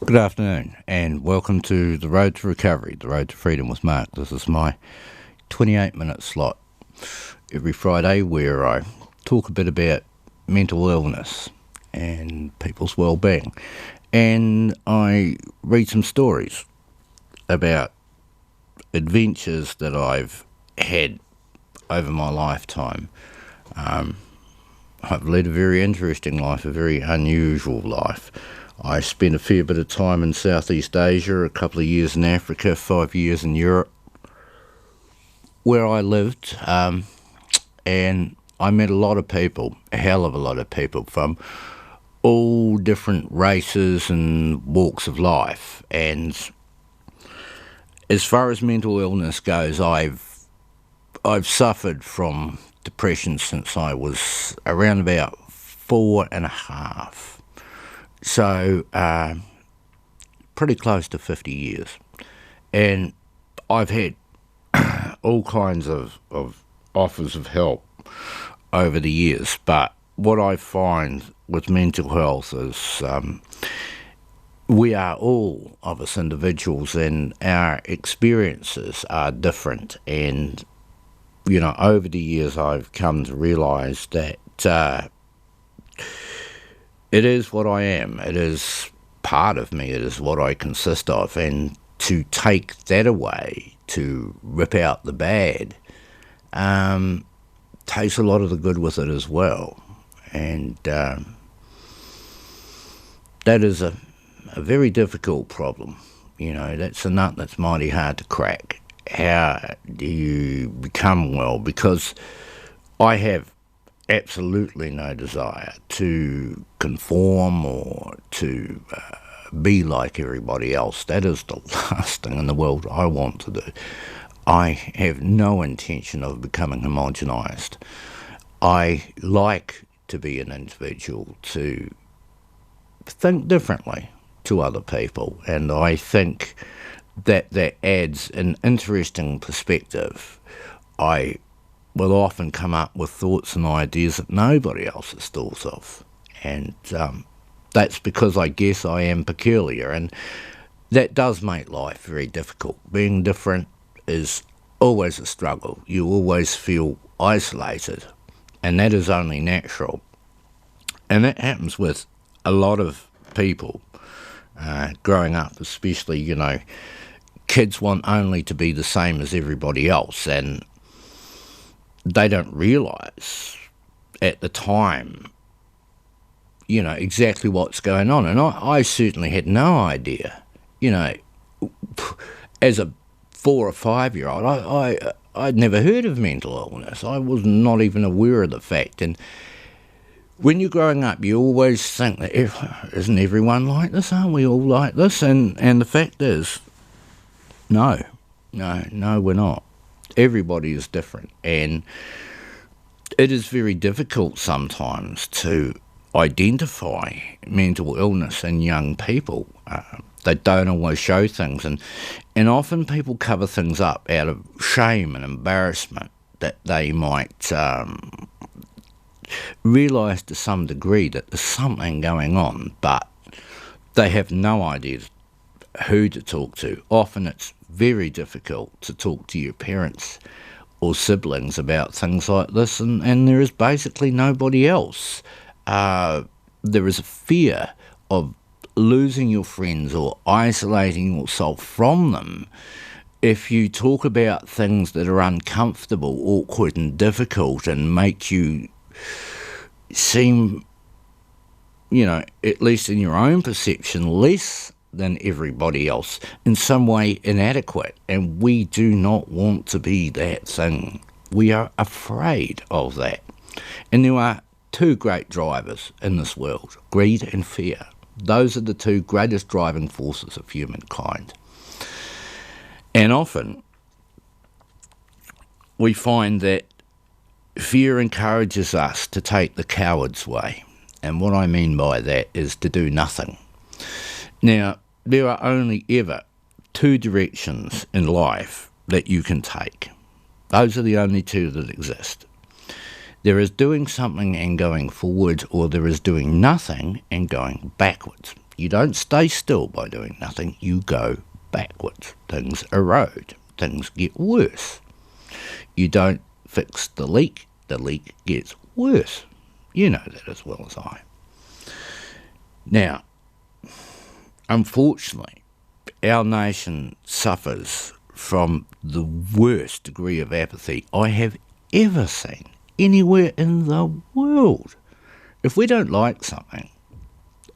Good afternoon, and welcome to The Road to Recovery, The Road to Freedom with Mark. This is my 28-minute slot every Friday where I talk a bit about mental illness and people's well-being. And I read some stories about adventures that I've had over my lifetime. I've led a very interesting life, a very unusual life. I spent a fair bit of time in Southeast Asia, a couple of years in Africa, 5 years in Europe, where I lived, and I met a lot of people, a hell of a lot of people from all different races and walks of life. And as far as mental illness goes, I've suffered from depression since I was around about 4.5. So, pretty close to 50 years. And I've had all kinds of offers of help over the years. But what I find with mental health is we are all of us individuals, and our experiences are different. And, you know, over the years I've come to realise that it is what I am. It is part of me. It is what I consist of. And to take that away, to rip out the bad, takes a lot of the good with it as well. And that is a very difficult problem. You know, that's a nut that's mighty hard to crack. How do you become well? Because I have absolutely no desire to conform or to be like everybody else. That is the last thing in the world I want to do. I have no intention of becoming homogenised. I like to be an individual, to think differently to other people, and I think that adds an interesting perspective. I will often come up with thoughts and ideas that nobody else has thought of. And that's because I guess I am peculiar, and that does make life very difficult. Being different is always a struggle. You always feel isolated, and that is only natural. And that happens with a lot of people growing up, especially, you know, kids want only to be the same as everybody else, and they don't realise at the time, you know, exactly what's going on. And I certainly had no idea, you know, as a 4 or 5-year-old, I'd never heard of mental illness. I was not even aware of the fact. And when you're growing up, you always think that, isn't everyone like this? Aren't we all like this? And the fact is, no, we're not. Everybody is different, and it is very difficult sometimes to identify mental illness in young people. They don't always show things, and often people cover things up out of shame and embarrassment that they might realise to some degree that there's something going on, but they have no idea who to talk to. Often it's very difficult to talk to your parents or siblings about things like this, and there is basically nobody else. There is a fear of losing your friends or isolating yourself from them if you talk about things that are uncomfortable, awkward and difficult and make you seem, you know, at least in your own perception, less than everybody else, in some way inadequate. And we do not want to be that thing. We are afraid of that. And there are two great drivers in this world, greed and fear. Those are the two greatest driving forces of humankind. And often we find that fear encourages us to take the coward's way. And what I mean by that is to do nothing. Now, there are only ever two directions in life that you can take. Those are the only two that exist. There is doing something and going forward, or there is doing nothing and going backwards. You don't stay still by doing nothing. You go backwards. Things erode. Things get worse. You don't fix the leak gets worse. You know that as well as I. Now, unfortunately, our nation suffers from the worst degree of apathy I have ever seen anywhere in the world. If we don't like something,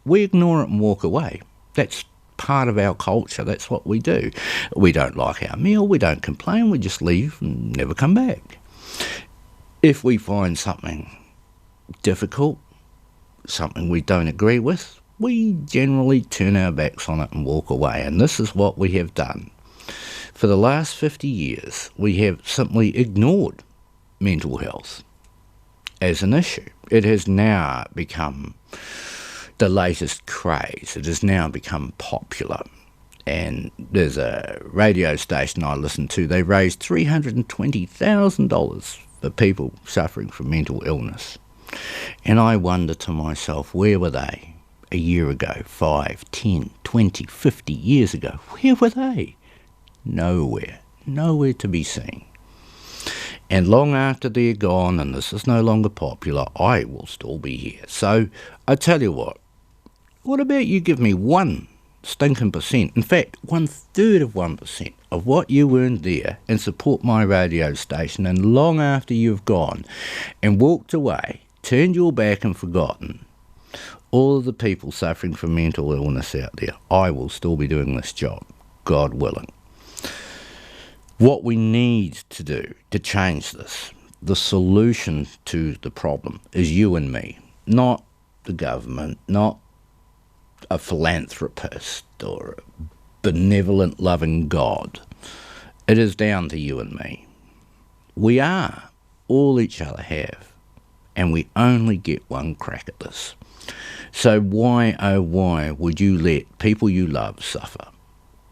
we ignore it and walk away. That's part of our culture. That's what we do. We don't like our meal, we don't complain, we just leave and never come back. If we find something difficult, something we don't agree with, we generally turn our backs on it and walk away. And this is what we have done. For the last 50 years, we have simply ignored mental health as an issue. It has now become the latest craze. It has now become popular. And there's a radio station I listen to. They raised $320,000 for people suffering from mental illness. And I wonder to myself, where were they a year ago, 5, 10, 20, 50 years ago? Where were they? Nowhere. Nowhere to be seen. And long after they're gone and this is no longer popular, I will still be here. So I tell you what about you give me 1 stinking percent, in fact 1/3 of 1% of what you earned there and support my radio station, and long after you've gone and walked away, turned your back and forgotten all of the people suffering from mental illness out there, I will still be doing this job, God willing. What we need to do to change this, the solution to the problem, is you and me, not the government, not a philanthropist or a benevolent, loving God. It is down to you and me. We are all each other have, and we only get one crack at this. So why, oh why, would you let people you love suffer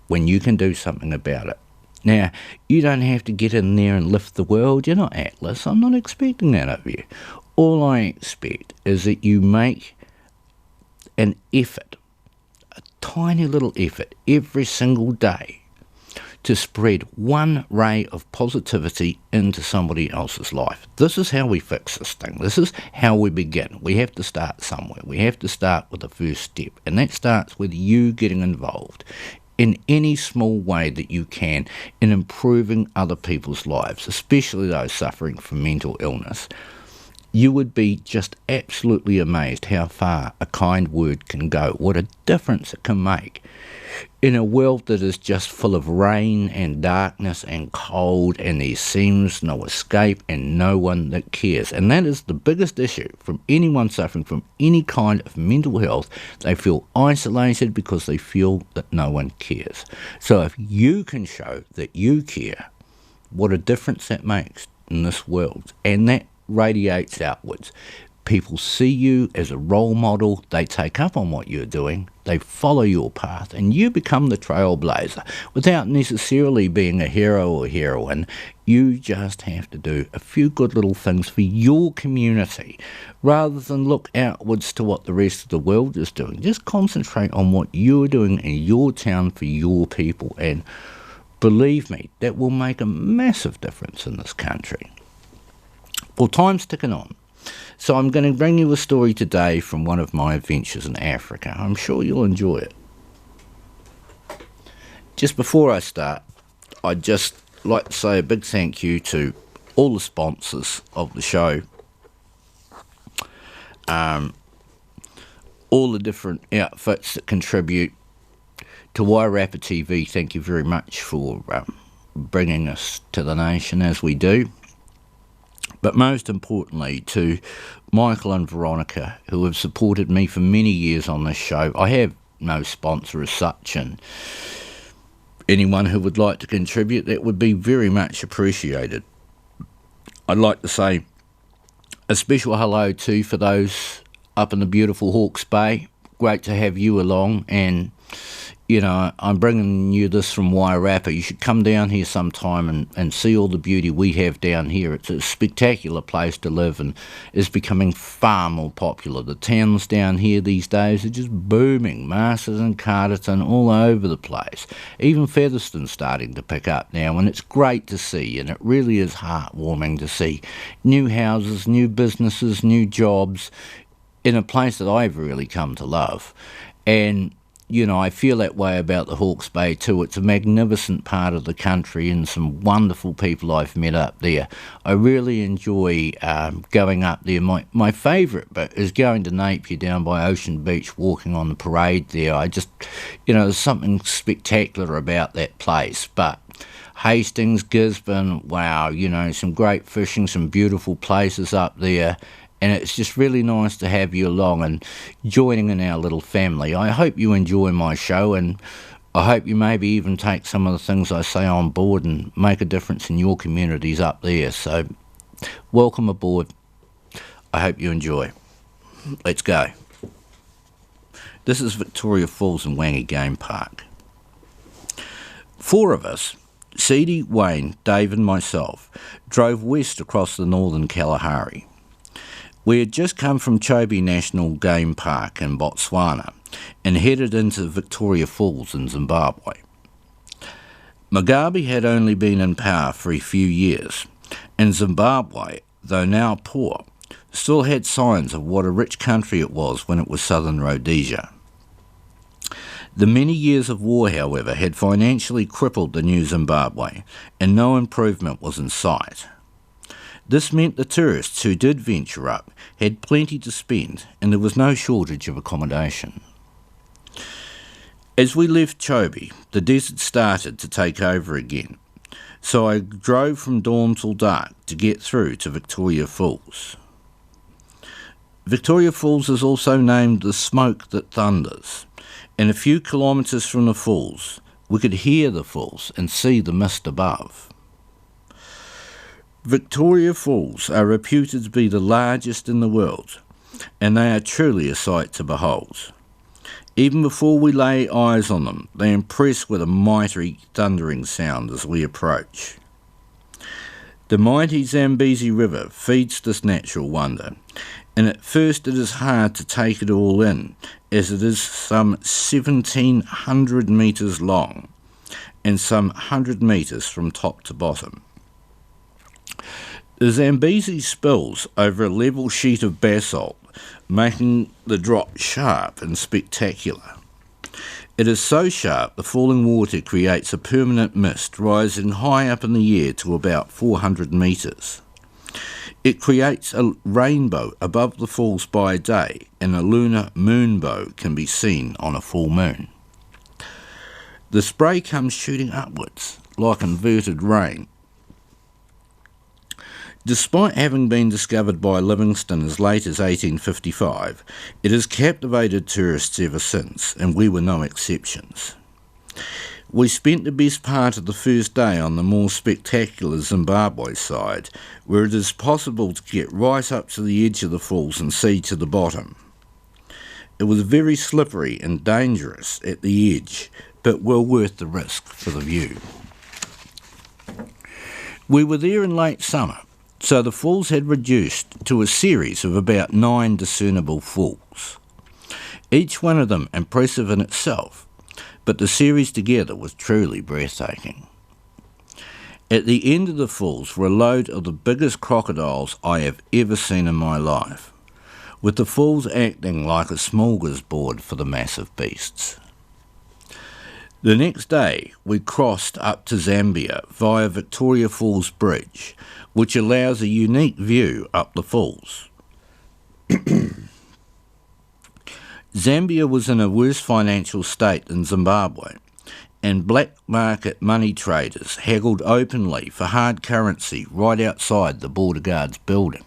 when you can do something about it? Now, you don't have to get in there and lift the world. You're not Atlas. I'm not expecting that of you. All I expect is that you make an effort, a tiny little effort, every single day to spread one ray of positivity into somebody else's life. This is how we fix this thing. This is how we begin. We have to start somewhere. We have to start with the first step, and that starts with you getting involved in any small way that you can in improving other people's lives, especially those suffering from mental illness. You would be just absolutely amazed how far a kind word can go, what a difference it can make in a world that is just full of rain and darkness and cold, and there seems no escape and no one that cares. And that is the biggest issue from anyone suffering from any kind of mental health. They feel isolated because they feel that no one cares. So if you can show that you care, what a difference that makes in this world, and that radiates outwards. People see you as a role model, they take up on what you're doing, they follow your path, and you become the trailblazer without necessarily being a hero or heroine. You just have to do a few good little things for your community rather than look outwards to what the rest of the world is doing. Just concentrate on what you're doing in your town for your people, and believe me, that will make a massive difference in this country. Well, time's ticking on. So I'm going to bring you a story today from one of my adventures in Africa. I'm sure you'll enjoy it. Just before I start, I'd just like to say a big thank you to all the sponsors of the show, all the different outfits that contribute to Wairarapa TV. Thank you very much for bringing us to the nation as we do. But most importantly, to Michael and Veronica, who have supported me for many years on this show. I have no sponsor as such, and anyone who would like to contribute, that would be very much appreciated. I'd like to say a special hello too for those up in the beautiful Hawke's Bay. Great to have you along, and I'm bringing you this from Wairarapa. You should come down here sometime and see all the beauty we have down here. It's a spectacular place to live and is becoming far more popular. The towns down here these days are just booming. Masters and Carterton all over the place. Even Featherston's starting to pick up now, and it's great to see, and it really is heartwarming to see new houses, new businesses, new jobs in a place that I've really come to love. And I feel that way about the Hawke's Bay too. It's a magnificent part of the country and some wonderful people I've met up there. I really enjoy going up there. My favourite bit is going to Napier down by Ocean Beach, walking on the parade there. I just, there's something spectacular about that place. But Hastings, Gisborne, wow, some great fishing, some beautiful places up there. And it's just really nice to have you along and joining in our little family. I hope you enjoy my show, and I hope you maybe even take some of the things I say on board and make a difference in your communities up there. So, welcome aboard. I hope you enjoy. Let's go. This is Victoria Falls and Wangi Game Park. 4 of us, Seedy, Wayne, Dave and myself, drove west across the northern Kalahari. We had just come from Chobe National Game Park in Botswana and headed into Victoria Falls in Zimbabwe. Mugabe had only been in power for a few years, and Zimbabwe, though now poor, still had signs of what a rich country it was when it was southern Rhodesia. The many years of war, however, had financially crippled the new Zimbabwe, and no improvement was in sight. This meant the tourists who did venture up had plenty to spend, and there was no shortage of accommodation. As we left Chobe, the desert started to take over again, so I drove from dawn till dark to get through to Victoria Falls. Victoria Falls is also named the Smoke That Thunders, and a few kilometres from the falls, we could hear the falls and see the mist above. Victoria Falls are reputed to be the largest in the world, and they are truly a sight to behold. Even before we lay eyes on them, they impress with a mighty thundering sound as we approach. The mighty Zambezi River feeds this natural wonder, and at first it is hard to take it all in, as it is some 1,700 metres long and some 100 metres from top to bottom. The Zambezi spills over a level sheet of basalt, making the drop sharp and spectacular. It is so sharp the falling water creates a permanent mist rising high up in the air to about 400 metres. It creates a rainbow above the falls by day, and a lunar moonbow can be seen on a full moon. The spray comes shooting upwards like inverted rain. Despite having been discovered by Livingstone as late as 1855, it has captivated tourists ever since, and we were no exceptions. We spent the best part of the first day on the more spectacular Zimbabwe side, where it is possible to get right up to the edge of the falls and see to the bottom. It was very slippery and dangerous at the edge, but well worth the risk for the view. We were there in late summer, so the falls had reduced to a series of about 9 discernible falls. Each one of them impressive in itself, but the series together was truly breathtaking. At the end of the falls were a load of the biggest crocodiles I have ever seen in my life, with the falls acting like a smorgasbord for the massive beasts. The next day we crossed up to Zambia via Victoria Falls Bridge, which allows a unique view up the falls. Zambia was in a worse financial state than Zimbabwe, and black market money traders haggled openly for hard currency right outside the border guard's building.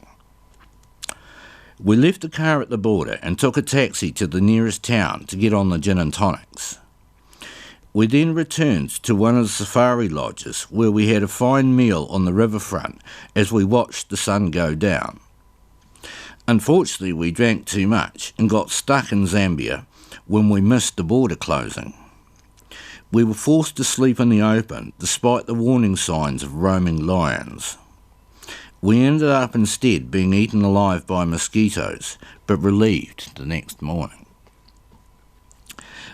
We left the car at the border and took a taxi to the nearest town to get on the gin and tonics. We then returned to one of the safari lodges where we had a fine meal on the riverfront as we watched the sun go down. Unfortunately, we drank too much and got stuck in Zambia when we missed the border closing. We were forced to sleep in the open despite the warning signs of roaming lions. We ended up instead being eaten alive by mosquitoes, but relieved the next morning.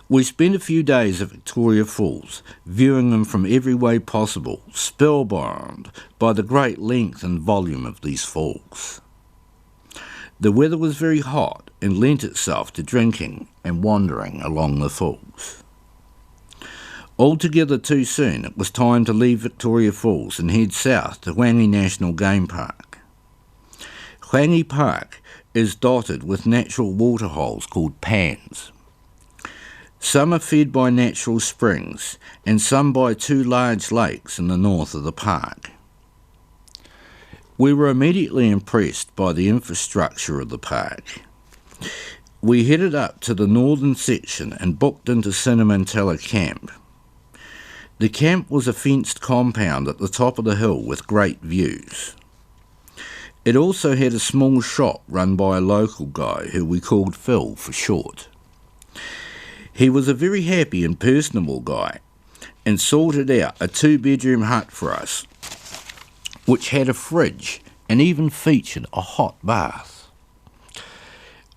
We spent a few days at Victoria Falls, viewing them from every way possible, spellbound by the great length and volume of these falls. The weather was very hot and lent itself to drinking and wandering along the falls. Altogether too soon, it was time to leave Victoria Falls and head south to Hwangi National Game Park. Hwangi Park is dotted with natural waterholes called pans. Some are fed by natural springs and some by two large lakes in the north of the park. We were immediately impressed by the infrastructure of the park. We headed up to the northern section and booked into Cinnamantella Camp. The camp was a fenced compound at the top of the hill with great views. It also had a small shop run by a local guy who we called Phil for short. He was a very happy and personable guy and sorted out a 2-bedroom hut for us, which had a fridge and even featured a hot bath.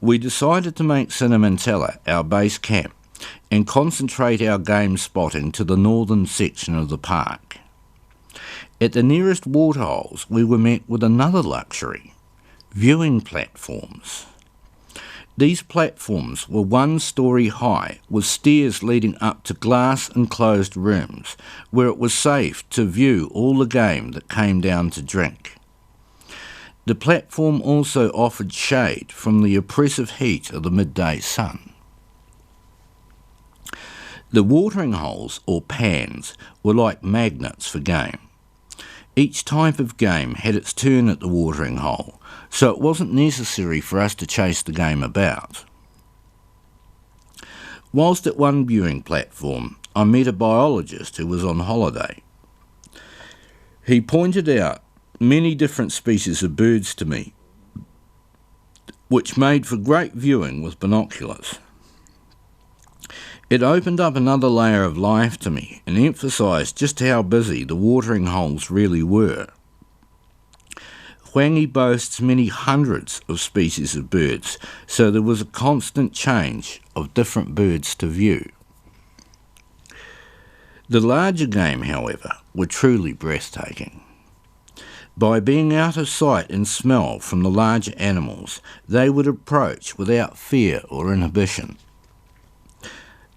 We decided to make Cinnamantella our base camp and concentrate our game spotting to the northern section of the park. At the nearest waterholes, we were met with another luxury: viewing platforms. These platforms were 1 story high, with stairs leading up to glass-enclosed rooms, where it was safe to view all the game that came down to drink. The platform also offered shade from the oppressive heat of the midday sun. The watering holes, or pans, were like magnets for game. Each type of game had its turn at the watering hole, so it wasn't necessary for us to chase the game about. Whilst at one viewing platform, I met a biologist who was on holiday. He pointed out many different species of birds to me, which made for great viewing with binoculars. It opened up another layer of life to me and emphasised just how busy the watering holes really were. Hwangi boasts many hundreds of species of birds, so there was a constant change of different birds to view. The larger game, however, were truly breathtaking. By being out of sight and smell from the larger animals, they would approach without fear or inhibition.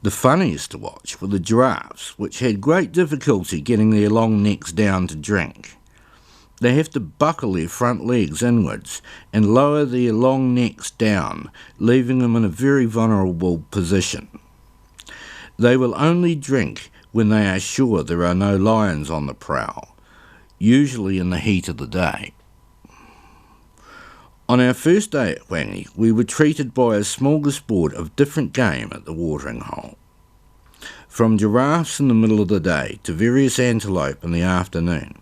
The funniest to watch were the giraffes, which had great difficulty getting their long necks down to drink. They have to buckle their front legs inwards and lower their long necks down, leaving them in a very vulnerable position. They will only drink when they are sure there are no lions on the prowl, usually in the heat of the day. On our first day at Hwangi, we were treated by a smorgasbord of different game at the watering hole. From giraffes in the middle of the day to various antelope in the afternoon,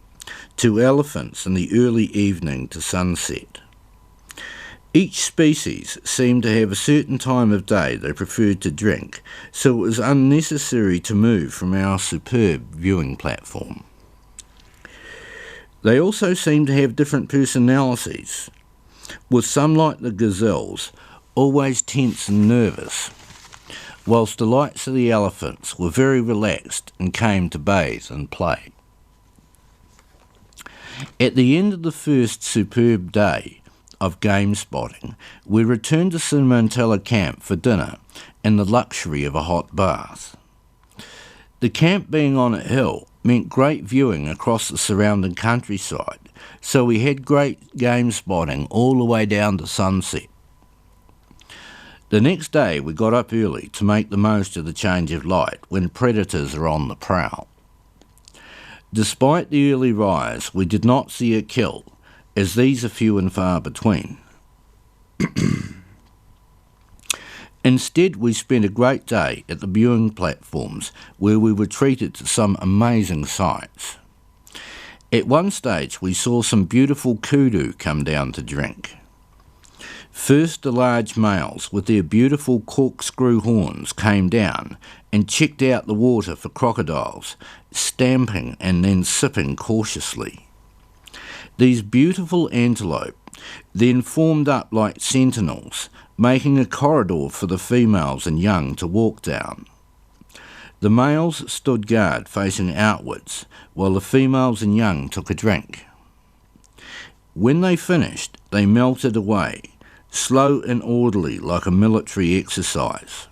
to elephants in the early evening to sunset. Each species seemed to have a certain time of day they preferred to drink, so it was unnecessary to move from our superb viewing platform. They also seemed to have different personalities, with some like the gazelles, always tense and nervous, whilst the likes of the elephants were very relaxed and came to bathe and play. At the end of the first superb day of game spotting, we returned to Cinnamantella Camp for dinner and the luxury of a hot bath. The camp being on a hill meant great viewing across the surrounding countryside, so we had great game spotting all the way down to sunset. The next day we got up early to make the most of the change of light when predators are on the prowl. Despite the early rise, we did not see a kill, as these are few and far between. Instead, we spent a great day at the viewing platforms where we were treated to some amazing sights. At one stage, we saw some beautiful kudu come down to drink. First the large males with their beautiful corkscrew horns came down and checked out the water for crocodiles, stamping and then sipping cautiously. These beautiful antelope then formed up like sentinels, making a corridor for the females and young to walk down. The males stood guard facing outwards, while the females and young took a drink. When they finished, they melted away, slow and orderly like a military exercise.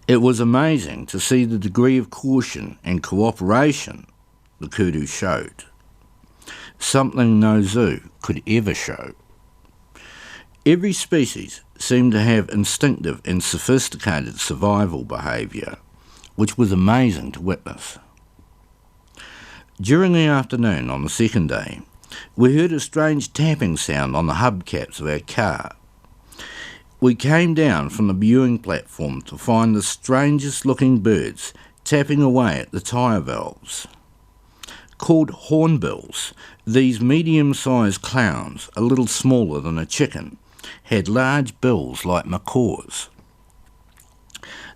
It was amazing to see the degree of caution and cooperation the kudu showed, something no zoo could ever show. Every species seemed to have instinctive and sophisticated survival behaviour, which was amazing to witness. During the afternoon on the second day, we heard a strange tapping sound on the hubcaps of our car. We came down from the viewing platform to find the strangest looking birds tapping away at the tyre valves. Called hornbills, these medium-sized clowns, a little smaller than a chicken, had large bills like macaws.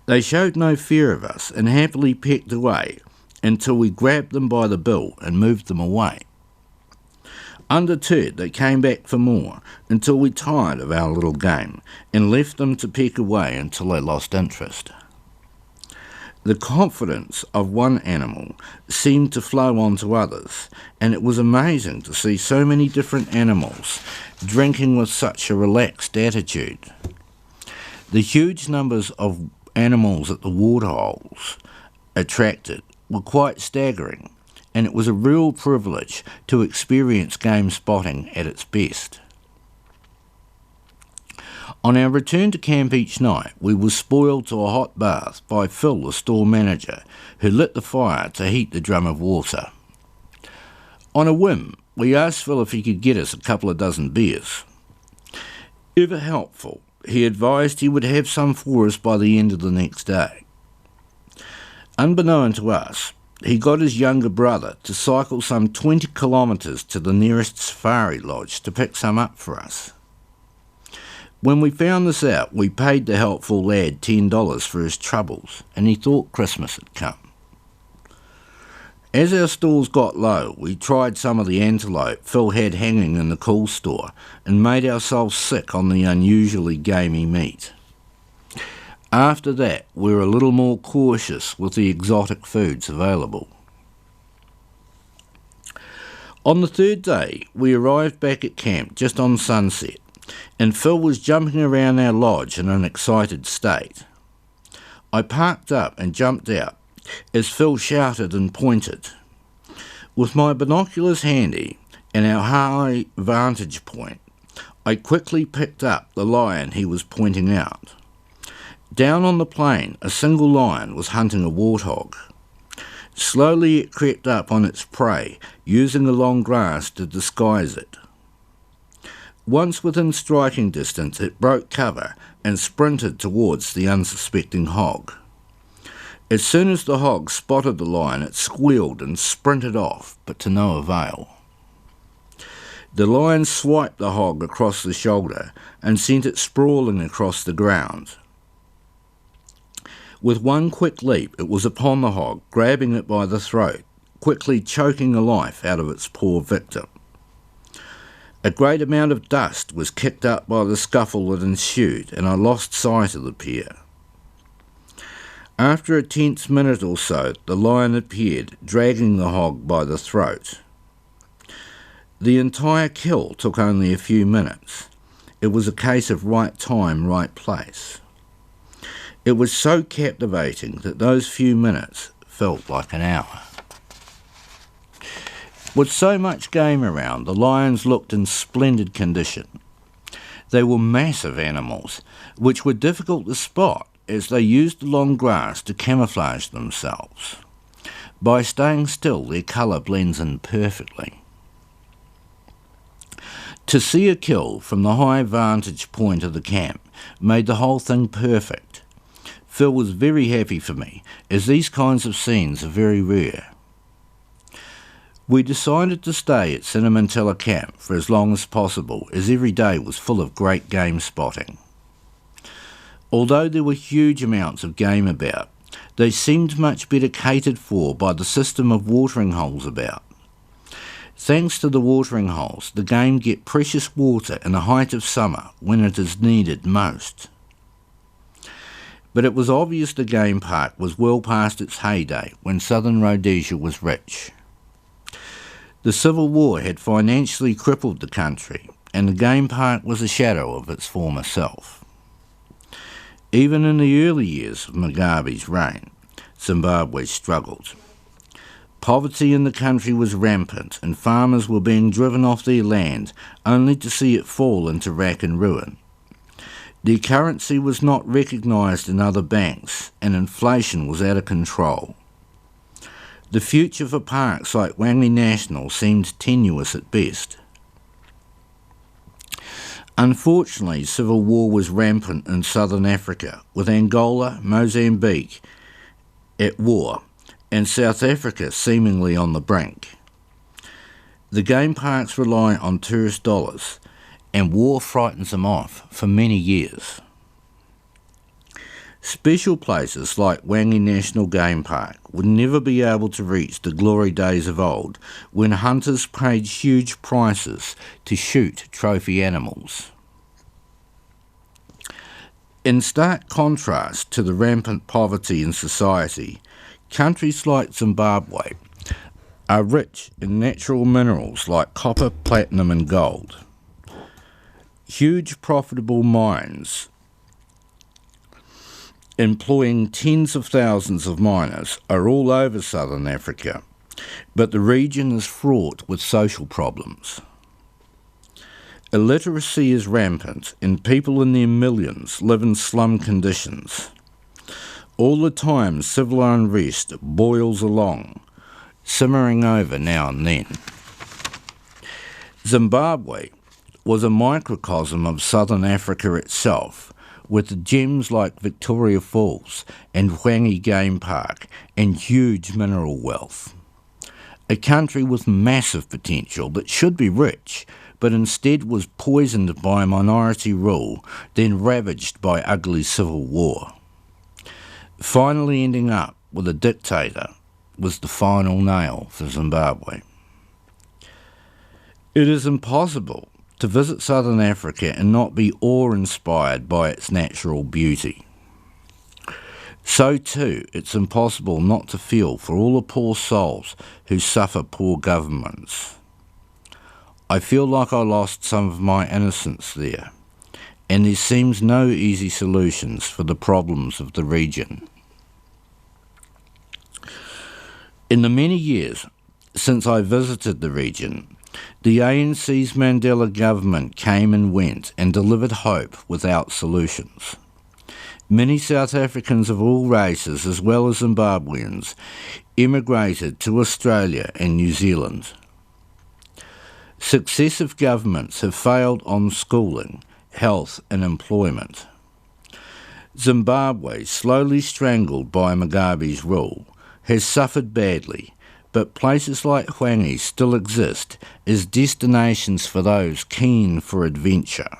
They showed no fear of us and happily pecked away until we grabbed them by the bill and moved them away. Undeterred, they came back for more until we tired of our little game and left them to peck away until they lost interest. The confidence of one animal seemed to flow on to others, and it was amazing to see so many different animals drinking with such a relaxed attitude. The huge numbers of animals at the waterholes attracted were quite staggering, and it was a real privilege to experience game spotting at its best. On our return to camp each night, we were spoiled to a hot bath by Phil, the store manager, who lit the fire to heat the drum of water. On a whim, we asked Phil if he could get us a couple of dozen beers. Ever helpful, he advised he would have some for us by the end of the next day. Unbeknown to us, he got his younger brother to cycle some 20 kilometres to the nearest safari lodge to pick some up for us. When we found this out, we paid the helpful lad $10 for his troubles, and he thought Christmas had come. As our stores got low, we tried some of the antelope Phil had hanging in the cool store and made ourselves sick on the unusually gamey meat. After that, we were a little more cautious with the exotic foods available. On the third day, we arrived back at camp just on sunset, and Phil was jumping around our lodge in an excited state. I parked up and jumped out as Phil shouted and pointed. With my binoculars handy and our high vantage point, I quickly picked up the lion he was pointing out. Down on the plain, a single lion was hunting a warthog. Slowly it crept up on its prey, using the long grass to disguise it. Once within striking distance, it broke cover and sprinted towards the unsuspecting hog. As soon as the hog spotted the lion, it squealed and sprinted off, but to no avail. The lion swiped the hog across the shoulder and sent it sprawling across the ground. With one quick leap, it was upon the hog, grabbing it by the throat, quickly choking the life out of its poor victim. A great amount of dust was kicked up by the scuffle that ensued, and I lost sight of the pair. After a tense minute or so, the lion appeared, dragging the hog by the throat. The entire kill took only a few minutes. It was a case of right time, right place. It was so captivating that those few minutes felt like an hour. With so much game around, the lions looked in splendid condition. They were massive animals, which were difficult to spot as they used the long grass to camouflage themselves. By staying still, their colour blends in perfectly. To see a kill from the high vantage point of the camp made the whole thing perfect. Phil was very happy for me, as these kinds of scenes are very rare. We decided to stay at Cinnamantilla Camp for as long as possible, as every day was full of great game spotting. Although there were huge amounts of game about, they seemed much better catered for by the system of watering holes about. Thanks to the watering holes, the game get precious water in the height of summer when it is needed most. But it was obvious the game park was well past its heyday when southern Rhodesia was rich. The Civil War had financially crippled the country, and the game park was a shadow of its former self. Even in the early years of Mugabe's reign, Zimbabwe struggled. Poverty in the country was rampant, and farmers were being driven off their land only to see it fall into rack and ruin. Their currency was not recognised in other banks, and inflation was out of control. The future for parks like Wangi National seemed tenuous at best. Unfortunately, civil war was rampant in southern Africa, with Angola, Mozambique at war, and South Africa seemingly on the brink. The game parks rely on tourist dollars, and war frightens them off for many years. Special places like Wangi National Game Park would never be able to reach the glory days of old when hunters paid huge prices to shoot trophy animals. In stark contrast to the rampant poverty in society, countries like Zimbabwe are rich in natural minerals like copper, platinum and gold. Huge profitable mines employing tens of thousands of miners are all over southern Africa, but the region is fraught with social problems. Illiteracy is rampant, and people in their millions live in slum conditions. All the time, civil unrest boils along, simmering over now and then. Zimbabwe was a microcosm of southern Africa itself, with gems like Victoria Falls and Wangi Game Park and huge mineral wealth. A country with massive potential that should be rich, but instead was poisoned by minority rule, then ravaged by ugly civil war. Finally ending up with a dictator was the final nail for Zimbabwe. It is impossible to visit southern Africa and not be awe-inspired by its natural beauty. So too, it's impossible not to feel for all the poor souls who suffer poor governments. I feel like I lost some of my innocence there, and there seems no easy solutions for the problems of the region. In the many years since I visited the region, the ANC's Mandela government came and went and delivered hope without solutions. Many South Africans of all races, as well as Zimbabweans, emigrated to Australia and New Zealand. Successive governments have failed on schooling, health and employment. Zimbabwe, slowly strangled by Mugabe's rule, has suffered badly, but places like Wangi still exist as destinations for those keen for adventure.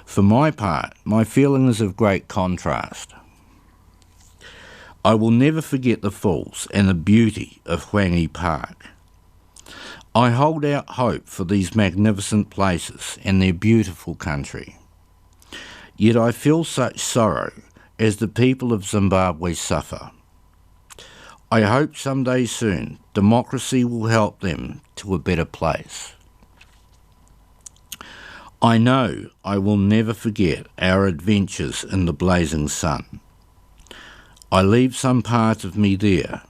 For my part, my feeling is of great contrast. I will never forget the falls and the beauty of Wangi Park. I hold out hope for these magnificent places and their beautiful country. Yet I feel such sorrow as the people of Zimbabwe suffer. I hope someday soon democracy will help them to a better place. I know I will never forget our adventures in the blazing sun. I leave some part of me there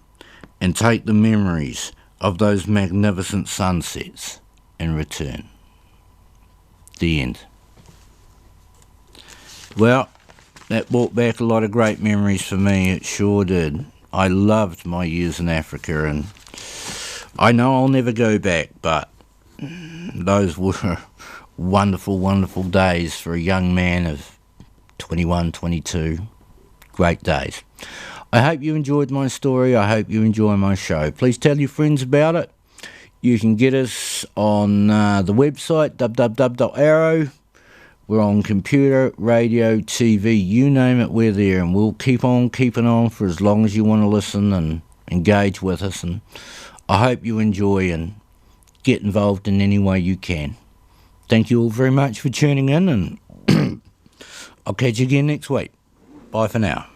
and take the memories of those magnificent sunsets and return. The end. Well, that brought back a lot of great memories for me, it sure did. I loved my years in Africa, and I know I'll never go back, but those were wonderful, wonderful days for a young man of 21, 22. Great days. I hope you enjoyed my story. I hope you enjoy my show. Please tell your friends about it. You can get us on the website, www.arrow. We're on computer, radio, TV, you name it, we're there, and we'll keep on keeping on for as long as you want to listen and engage with us. And I hope you enjoy and get involved in any way you can. Thank you all very much for tuning in, and I'll catch you again next week. Bye for now.